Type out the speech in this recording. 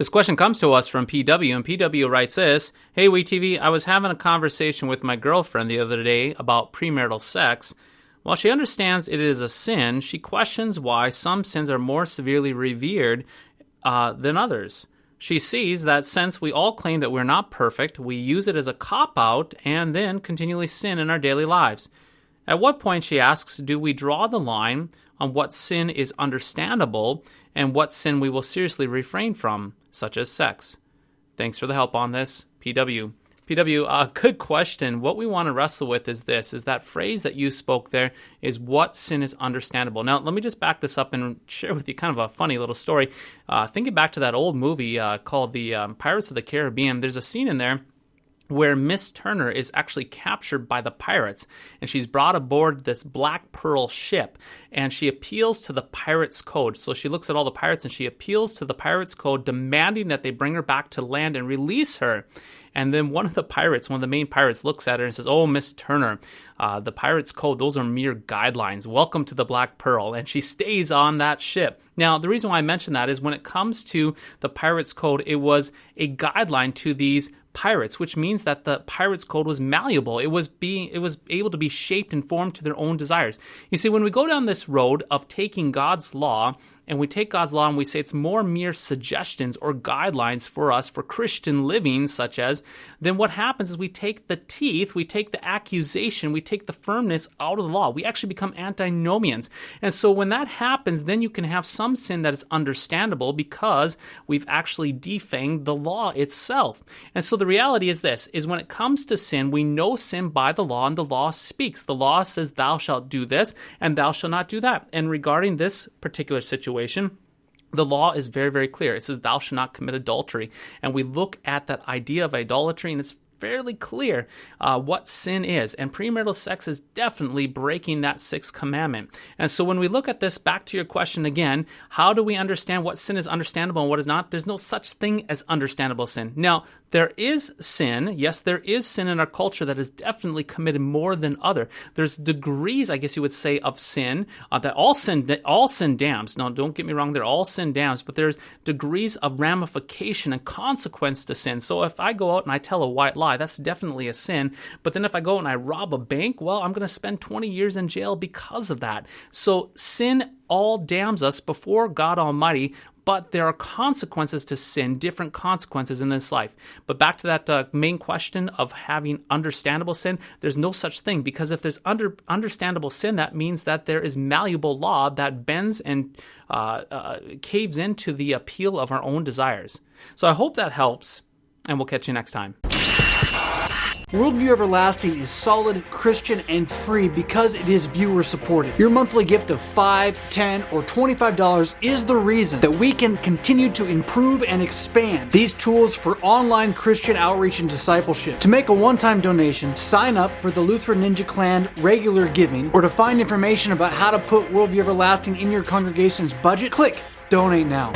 This question comes to us from PW, and PW writes this: Hey, WeTV, I was having a conversation with my girlfriend the other day about premarital sex. While she understands it is a sin, she questions why some sins are more severely revered than others. She sees that since we all claim that we're not perfect, we use it as a cop-out and then continually sin in our daily lives. At what point, she asks, do we draw the line on what sin is understandable and what sin we will seriously refrain from, such as sex? Thanks for the help on this, PW. PW, good question. What we want to wrestle with is this, is that phrase that you spoke there is what sin is understandable. Now, let me just back this up and share with you kind of a funny little story. Thinking back to that old movie called the Pirates of the Caribbean, there's a scene in there where Miss Turner is actually captured by the pirates, and she's brought aboard this Black Pearl ship, and she appeals to the pirates' code. So she looks at all the pirates, and she appeals to the pirates' code, demanding that they bring her back to land and release her. And then one of the main pirates, looks at her and says, "Oh, Miss Turner, the pirates' code, those are mere guidelines. Welcome to the Black Pearl." And she stays on that ship. Now, the reason why I mention that is when it comes to the pirates' code, it was a guideline to these pirates, which means that the pirates' code was malleable. It was able to be shaped and formed to their own desires. You see, when we go down this road of taking God's law, and we take God's law and we say it's more mere suggestions or guidelines for us for Christian living, such as, then what happens is we take the teeth, we take the accusation, we take the firmness out of the law. We actually become antinomians. And so when that happens, then you can have some sin that is understandable because we've actually defanged the law itself. And so the reality is this, is when it comes to sin, we know sin by the law, and the law speaks. The law says, thou shalt do this, and thou shalt not do that. And regarding this particular situation, the law is very, very clear. It says, thou shalt not commit adultery. And we look at that idea of idolatry, and it's fairly clear what sin is. And premarital sex is definitely breaking that sixth commandment. And so when we look at this, back to your question again, how do we understand what sin is understandable and what is not? There's no such thing as understandable sin. Now, there is sin. Yes, there is sin in our culture that is definitely committed more than other. There's degrees, I guess you would say, of sin that all sin damns. Now, don't get me wrong, they're all sin damns, but there's degrees of ramification and consequence to sin. So if I go out and I tell a white lie, that's definitely a sin. But then if I go and I rob a bank, well, I'm going to spend 20 years in jail because of that. So sin all damns us before God Almighty, but there are consequences to sin, different consequences in this life. But back to that main question of having understandable sin, there's no such thing, because if there's understandable sin, that means that there is malleable law that bends and caves into the appeal of our own desires. So I hope that helps, and we'll catch you next time. Worldview Everlasting is solid, Christian, and free because it is viewer supported. Your monthly gift of $5, $10, or $25 is the reason that we can continue to improve and expand these tools for online Christian outreach and discipleship. To make a one-time donation, sign up for the Lutheran Ninja Clan regular giving, or to find information about how to put Worldview Everlasting in your congregation's budget, click Donate Now.